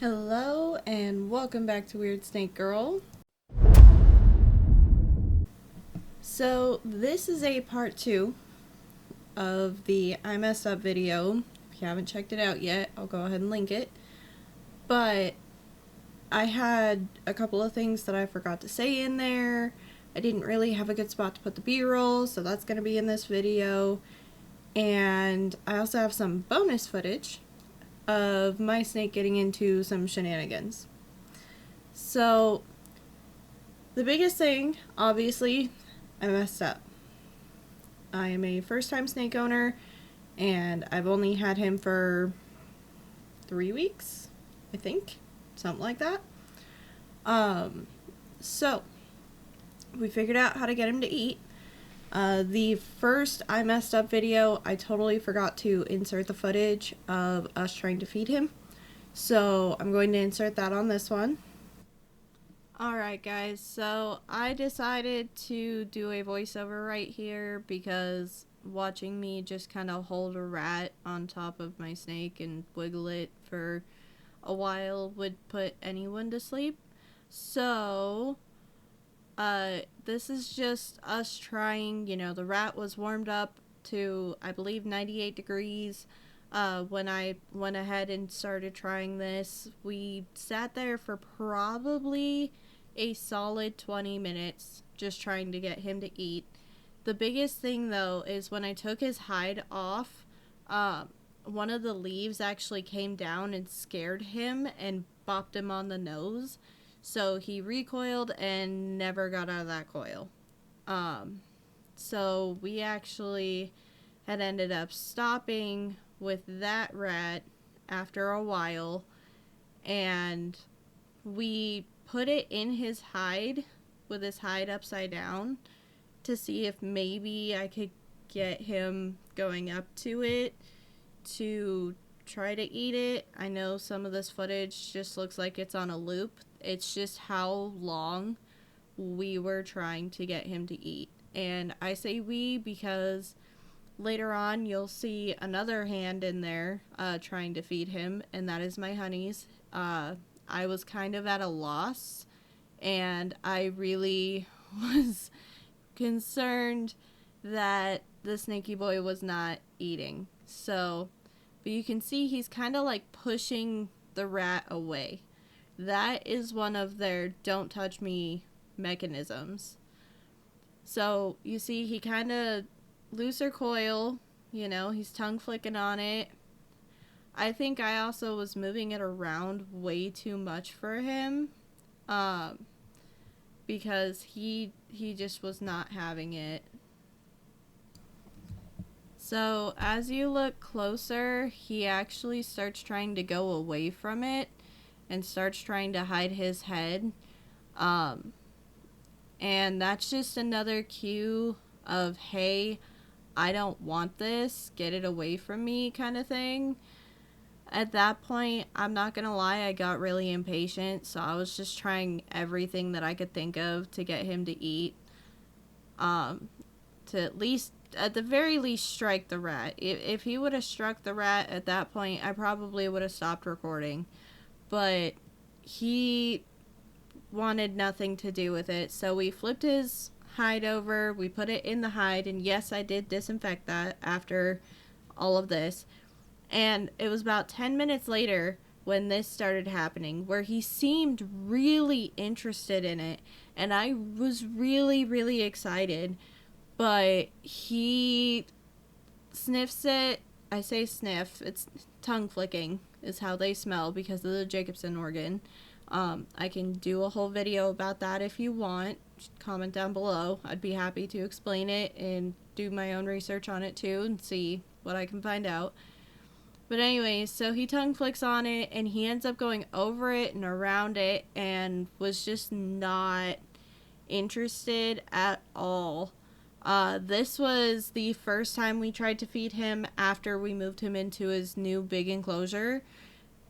Hello and welcome back to Weird Snake Girl. So this is a part 2 of the I Messed Up video. If you haven't checked it out yet, I'll go ahead and link it. But I had a couple of things that I forgot to say in there. I didn't really have a good spot to put the B-roll, so that's going to be in this video. And I also have some bonus footage of my snake getting into some shenanigans. So the biggest thing, obviously, I messed up. I am a first-time snake owner, and I've only had him for 3 weeks, I think, something like that. So we figured out how to get him to eat. The first I Messed Up video, I totally forgot to insert the footage of us trying to feed him. So I'm going to insert that on this one. Alright guys, so I decided to do a voiceover right here because watching me just kind of hold a rat on top of my snake and wiggle it for a while would put anyone to sleep. So this is just us trying, the rat was warmed up to, I believe, 98 degrees. When I went ahead and started trying this, we sat there for probably a solid 20 minutes just trying to get him to eat. The biggest thing, though, is when I took his hide off, one of the leaves actually came down and scared him and bopped him on the nose. So he recoiled and never got out of that coil. So we actually had ended up stopping with that rat after a while, and we put it in his hide with his hide upside down to see if maybe I could get him going up to it to try to eat it. I know some of this footage just looks like it's on a loop. It's just how long we were trying to get him to eat. And I say we because later on you'll see another hand in there trying to feed him, and that is my honey's. I was kind of at a loss, and I really was concerned that the snaky boy was not eating. So, but you can see he's kind of like pushing the rat away. That is one of their don't touch me mechanisms. So you see he kind of looser coil, he's tongue flicking on it. I think I also was moving it around way too much for him, because he just was not having it. So as you look closer, he actually starts trying to go away from it and starts trying to hide his head. And that's just another cue of, hey, I don't want this, get it away from me kind of thing. At that point, I'm not gonna lie, I got really impatient, so I was just trying everything that I could think of to get him to eat. At the very least, strike the rat. If he would have struck the rat at that point, I probably would have stopped recording. But he wanted nothing to do with it, so we flipped his hide over, we put it in the hide, and yes, I did disinfect that after all of this. And it was about 10 minutes later when this started happening, where he seemed really interested in it, and I was really, really excited. But he sniffs it. I say sniff, it's tongue flicking is how they smell because of the Jacobson organ. I can do a whole video about that if you want. Just comment down below. I'd be happy to explain it and do my own research on it too and see what I can find out. But anyways, so he tongue flicks on it and he ends up going over it and around it and was just not interested at all. This was the first time we tried to feed him after we moved him into his new big enclosure.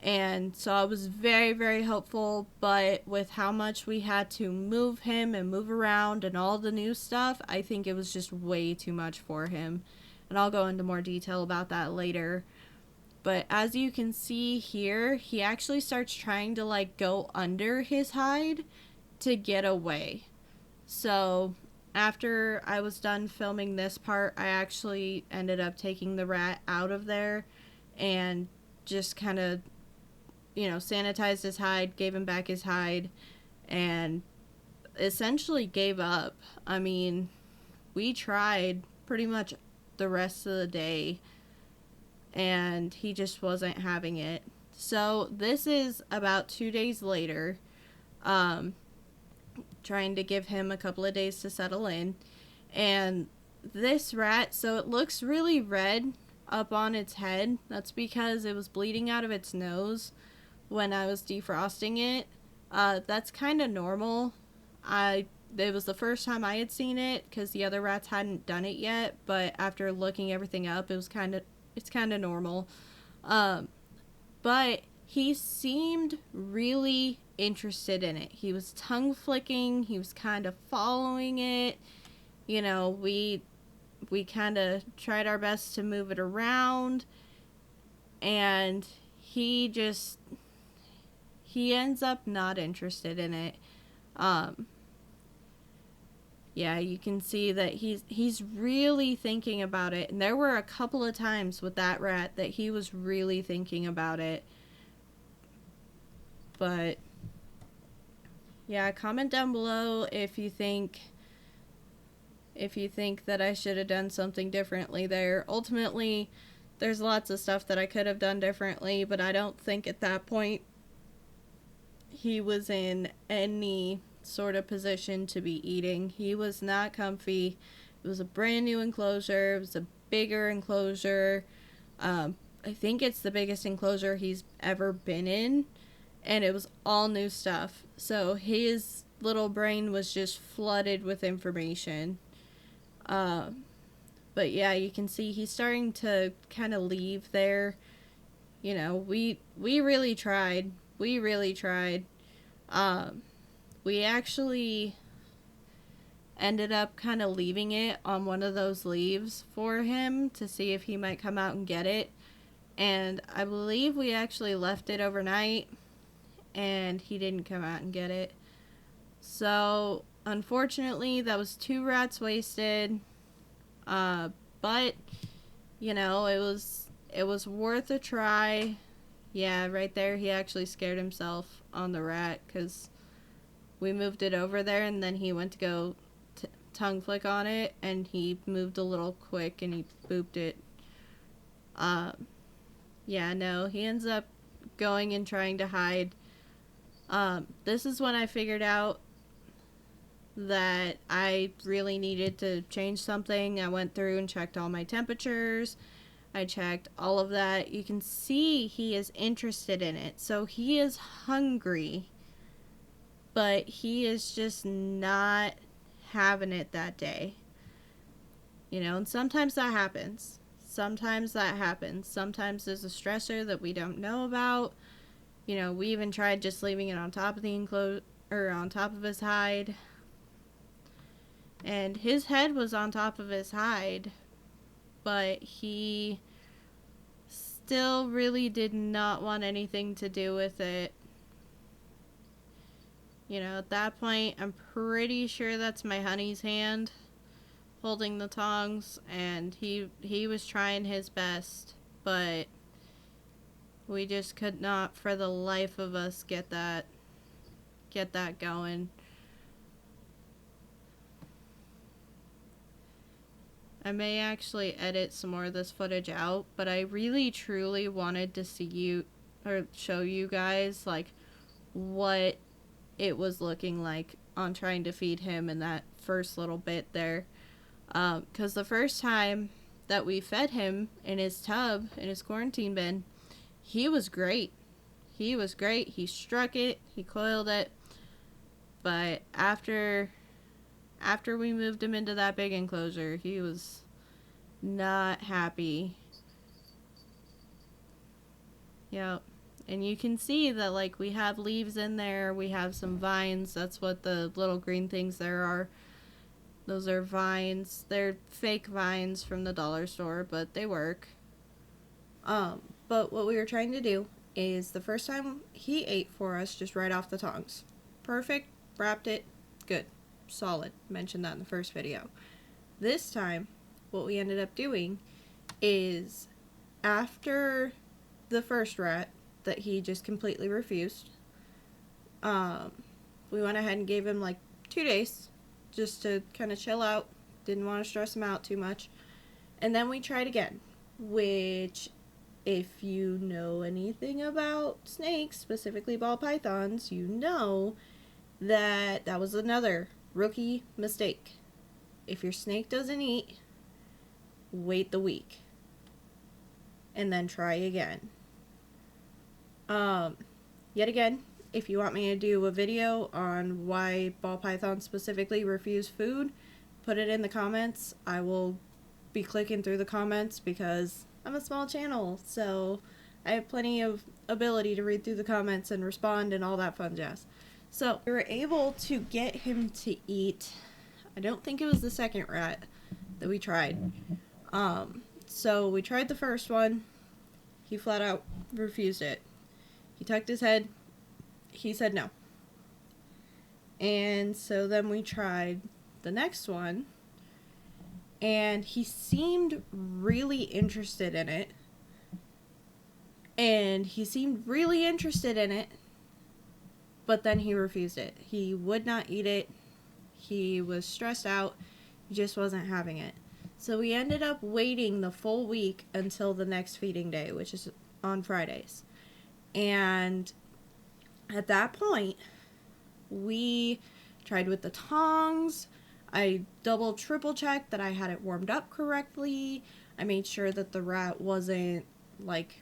And so I was very, very hopeful, but with how much we had to move him and move around and all the new stuff, I think it was just way too much for him. And I'll go into more detail about that later. But as you can see here, he actually starts trying to like go under his hide to get away. So after I was done filming this part, I actually ended up taking the rat out of there and just kind of, sanitized his hide, gave him back his hide, and essentially gave up. I mean, we tried pretty much the rest of the day, and he just wasn't having it. So this is about 2 days later, trying to give him a couple of days to settle in. And this rat, so it looks really red up on its head. That's because it was bleeding out of its nose when I was defrosting it. That's kind of normal. It was the first time I had seen it because the other rats hadn't done it yet, but after looking everything up, it's kind of normal. But he seemed really interested in it. He was tongue flicking. He was kind of following it. We kind of tried our best to move it around, and he ends up not interested in it. Yeah, you can see that he's really thinking about it. And there were a couple of times with that rat that he was really thinking about it. But yeah, comment down below if you think that I should have done something differently there. Ultimately, there's lots of stuff that I could have done differently, but I don't think at that point he was in any sort of position to be eating. He was not comfy. It was a brand new enclosure. It was a bigger enclosure. I think it's the biggest enclosure he's ever been in, and it was all new stuff. So his little brain was just flooded with information. But yeah, you can see he's starting to kind of leave there. We really tried. We really tried. We actually ended up kind of leaving it on one of those leaves for him to see if he might come out and get it. And I believe we actually left it overnight, and he didn't come out and get it. So, unfortunately, that was 2 rats wasted. But, it was worth a try. Yeah, right there, he actually scared himself on the rat, because we moved it over there, and then he went to go tongue flick on it, and he moved a little quick, and he booped it. Yeah, no, he ends up going and trying to hide. This is when I figured out that I really needed to change something. I went through and checked all my temperatures. I checked all of that. You can see he is interested in it. So he is hungry, but he is just not having it that day. And sometimes that happens. Sometimes there's a stressor that we don't know about. We even tried just leaving it on top of the on top of his hide. And his head was on top of his hide, but he still really did not want anything to do with it. At that point, I'm pretty sure that's my honey's hand holding the tongs, and he was trying his best, but we just could not for the life of us get that going. I may actually edit some more of this footage out, but I really truly wanted to see you, or show you guys, like, what it was looking like on trying to feed him in that first little bit there. Because the first time that we fed him in his tub, in his quarantine bin, he was great. He was great. He struck it. He coiled it. But after we moved him into that big enclosure, he was not happy. Yep. And you can see that, like, we have leaves in there. We have some vines. That's what the little green things there are. Those are vines. They're fake vines from the dollar store, but they work. But what we were trying to do is the first time he ate for us just right off the tongs. Perfect, wrapped it, good, solid. Mentioned that in the first video. This time, what we ended up doing is after the first rat that he just completely refused, we went ahead and gave him like 2 days just to kind of chill out. Didn't want to stress him out too much. And then we tried again, which, if you know anything about snakes, specifically ball pythons, you know that that was another rookie mistake. If your snake doesn't eat, wait the week and then try again. Yet again, if you want me to do a video on why ball pythons specifically refuse food, put it in the comments. I will be clicking through the comments because I'm a small channel, so I have plenty of ability to read through the comments and respond and all that fun jazz. So we were able to get him to eat, I don't think it was the second rat that we tried. So we tried the first one. He flat out refused it. He tucked his head. He said no. And so then we tried the next one, and he seemed really interested in it. But then he refused it. He would not eat it. He was stressed out. He just wasn't having it. So we ended up waiting the full week until the next feeding day, which is on Fridays. And at that point, we tried with the tongs. I double, triple checked that I had it warmed up correctly. I made sure that the rat wasn't, like,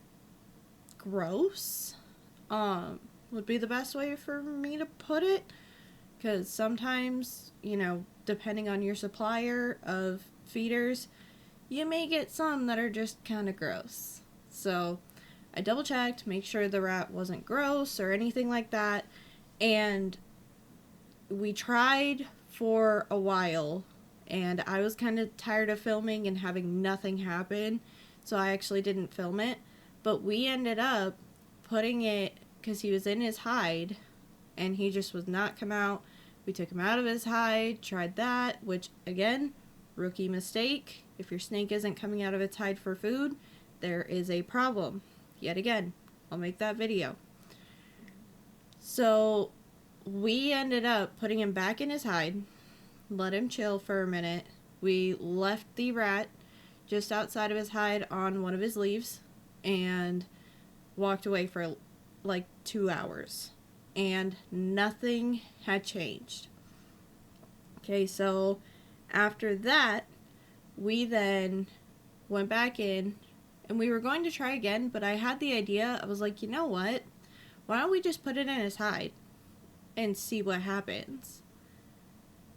gross. Would be the best way for me to put it. Because sometimes, you know, depending on your supplier of feeders, you may get some that are just kind of gross. So I double checked, make sure the rat wasn't gross or anything like that. And we tried for a while, and I was kind of tired of filming and having nothing happen, so I actually didn't film it. But we ended up putting it, because he was in his hide and he just would not come out. We took him out of his hide, tried that, which again, rookie mistake. If your snake isn't coming out of its hide for food, there is a problem. Yet again, I'll make that video. So we ended up putting him back in his hide, let him chill for a minute. We left the rat just outside of his hide on one of his leaves and walked away for like 2 hours, and nothing had changed. Okay, so after that, we then went back in, and we were going to try again, but I had the idea. I was like, you know what? Why don't we just put it in his hide and see what happens?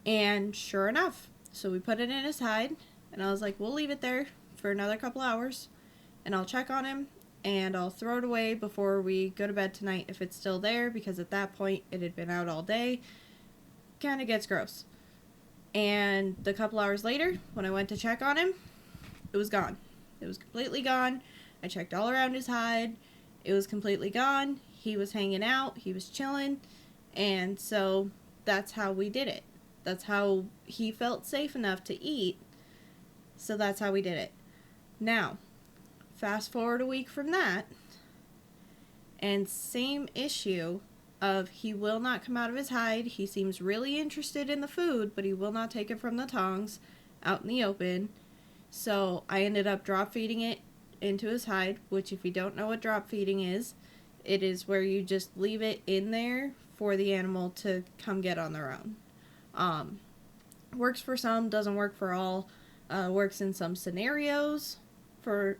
And sure enough, so we put it in his hide, and I was like, we'll leave it there for another couple hours, and I'll check on him, and I'll throw it away before we go to bed tonight if it's still there, because at that point it had been out all day. Kind of gets gross. And the couple hours later, when I went to check on him, it was gone. It was completely gone. I checked all around his hide. It was completely gone. He was hanging out. He was chilling. And so that's how we did it. That's how he felt safe enough to eat. So that's how we did it. Now, fast forward a week from that, and same issue of he will not come out of his hide. He seems really interested in the food, but he will not take it from the tongs out in the open. So I ended up drop feeding it into his hide, which if you don't know what drop feeding is, it is where you just leave it in there for the animal to come get on their own. Works for some, doesn't work for all. Works in some scenarios for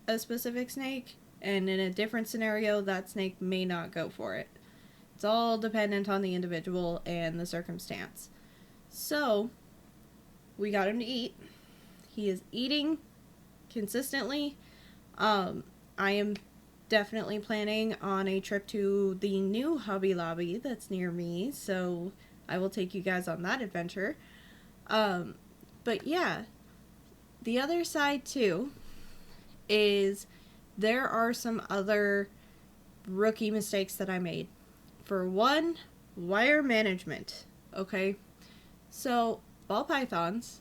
a specific snake, and in a different scenario, that snake may not go for it. It's all dependent on the individual and the circumstance. So, we got him to eat. He is eating consistently. I am definitely planning on a trip to the new Hobby Lobby that's near me, so I will take you guys on that adventure. But yeah, the other side too is there are some other rookie mistakes that I made. For one, wire management. Okay, so ball pythons,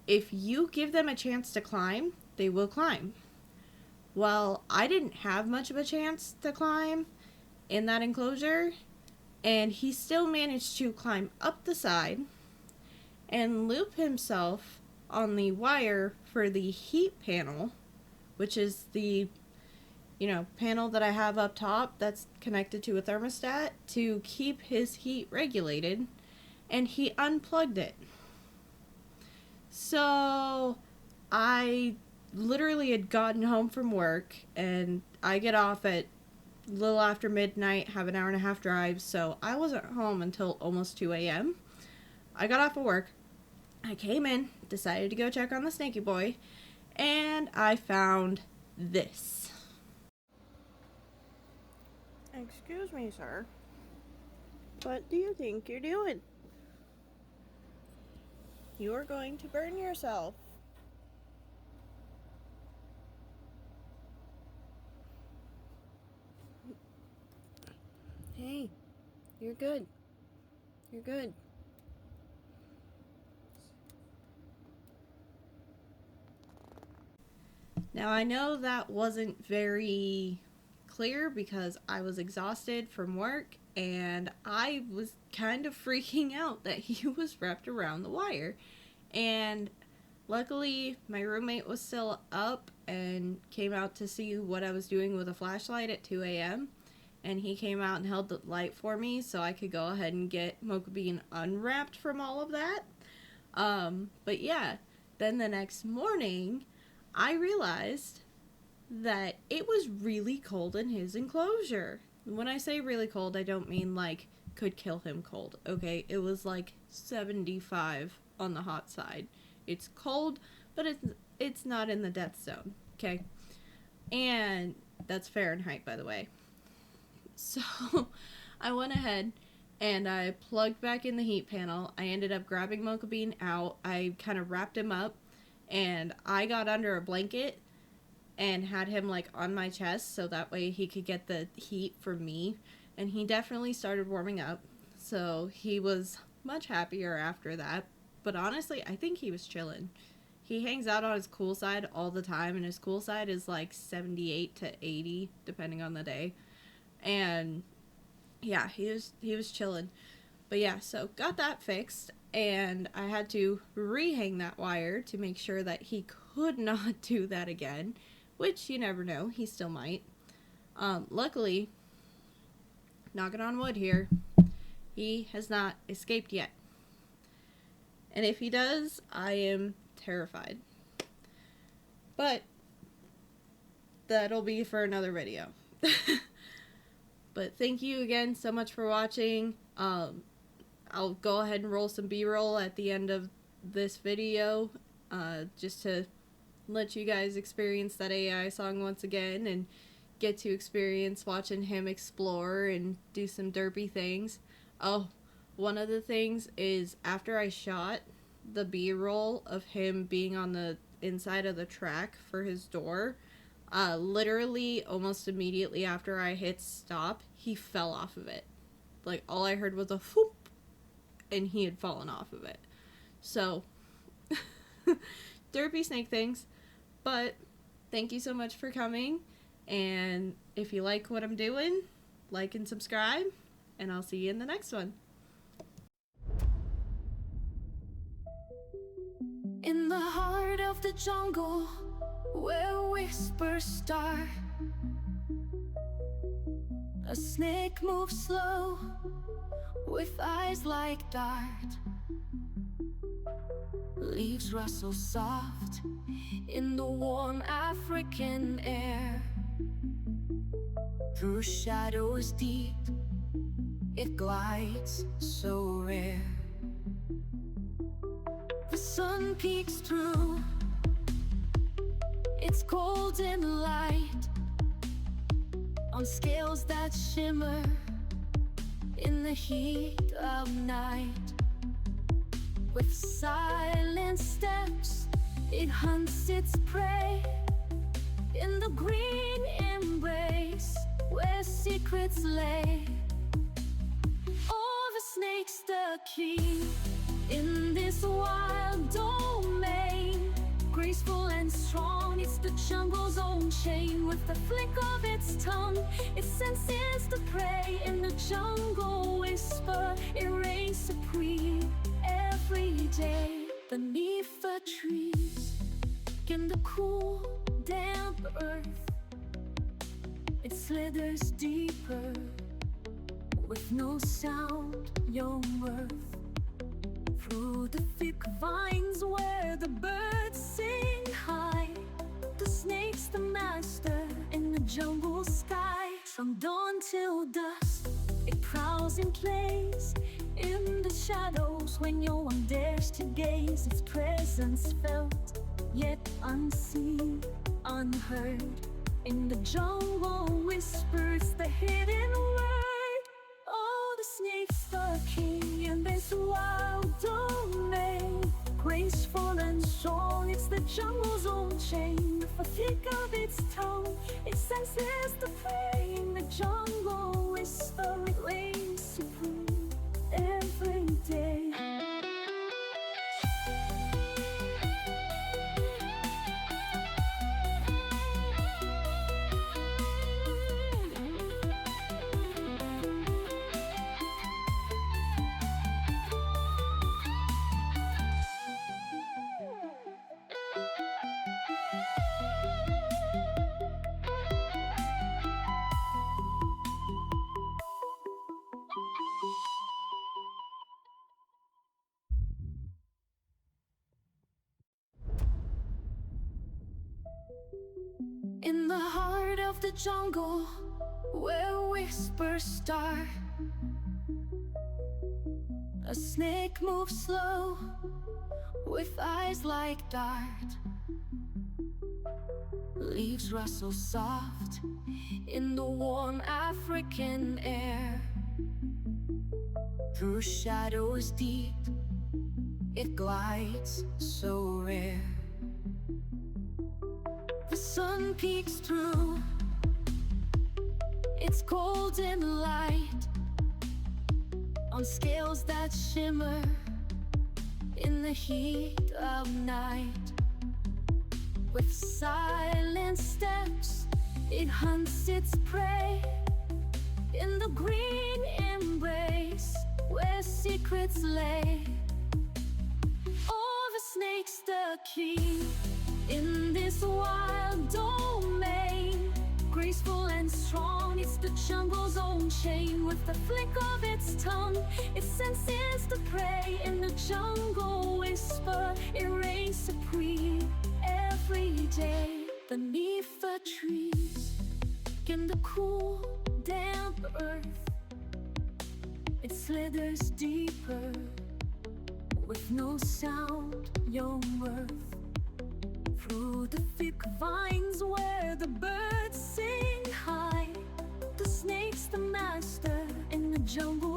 if you give them a chance to climb, they will climb. Well, I didn't have much of a chance to climb in that enclosure, and he still managed to climb up the side and loop himself on the wire for the heat panel, which is the panel that I have up top that's connected to a thermostat to keep his heat regulated, and he unplugged it. So I literally had gotten home from work, and I get off at a little after midnight, have an hour and a half drive, so I wasn't home until almost 2 a.m. I got off of work, I came in, decided to go check on the Snaky Boy, and I found this. Excuse me, sir. What do you think you're doing? You are going to burn yourself. Hey, you're good. You're good. Now, I know that wasn't very clear because I was exhausted from work and I was kind of freaking out that he was wrapped around the wire. And luckily, my roommate was still up and came out to see what I was doing with a flashlight at 2 a.m. And he came out and held the light for me so I could go ahead and get Mocha Bean unwrapped from all of that. But yeah, then the next morning, I realized that it was really cold in his enclosure. When I say really cold, I don't mean like could kill him cold, okay? It was like 75 on the hot side. It's cold, but it's not in the death zone, okay? And that's Fahrenheit, by the way. So I went ahead and I plugged back in the heat panel. I ended up grabbing Mocha Bean out. I kind of wrapped him up and I got under a blanket and had him like on my chest so that way he could get the heat from me. And he definitely started warming up. So he was much happier after that. But honestly, I think he was chilling. He hangs out on his cool side all the time, and his cool side is like 78 to 80 depending on the day. And yeah, he was chilling. But yeah, so got that fixed, and I had to rehang that wire to make sure that he could not do that again, which you never know, he still might. Luckily, knocking on wood here, he has not escaped yet. And if he does, I am terrified. But that'll be for another video. But thank you again so much for watching. I'll go ahead and roll some B-roll at the end of this video, just to let you guys experience that AI song once again and get to experience watching him explore and do some derpy things. Oh, one of the things is after I shot the B-roll of him being on the inside of the track for his door, literally almost immediately after I hit stop, he fell off of it. Like, all I heard was a whoop, and he had fallen off of it. So, derpy snake things. But thank you so much for coming, and if you like what I'm doing, like and subscribe, and I'll see you in the next one. In the heart of the jungle, where whispers start, a snake moves slow, with eyes like dart. Leaves rustle soft in the warm African air. Through shadows deep, it glides so rare. The sun peeks through its golden light on scales that shimmer in the heat of night. With silent steps, it hunts its prey, In the green embrace where secrets lay, all the snakes the king in this wild domain. Graceful and strong, it's the jungle's own chain. With the flick of its tongue, it senses the prey. In the jungle whisper, it reigns supreme. Every day beneath the trees, in the cool, damp earth, it slithers deeper. With no sound, young worth, through the thick vines where the birds sing high. The snake's the master in the jungle sky. From dawn till dusk, it prowls and plays in the shadows when no one dares to gaze. Its presence felt, yet unseen, unheard. In the jungle whispers the hidden word. Oh, the snake's the king in this wild domain. Graceful and strong, it's the jungle's own chain. With the flick of its tongue, it senses the prey. In the jungle whisper, it reigns supreme every day. In the heart of the jungle, where whispers start, a snake moves slow, with eyes like dart. Leaves rustle soft in the warm African air. Through shadows deep, it glides so rare. The sun peeks through its golden light on scales that shimmer in the heat of night. With silent steps, it hunts its prey in the green embrace where secrets lay. All the snakes the king in this wild domain. Graceful and strong, it's the jungle's own chain. With the flick of its tongue, it senses the prey. In the jungle whisper, it reigns supreme every day. Beneath the trees, in the cool, damp earth, it slithers deeper. With no sound, young worth, through the thick vines where the birds sing high. The snake's the master in the jungle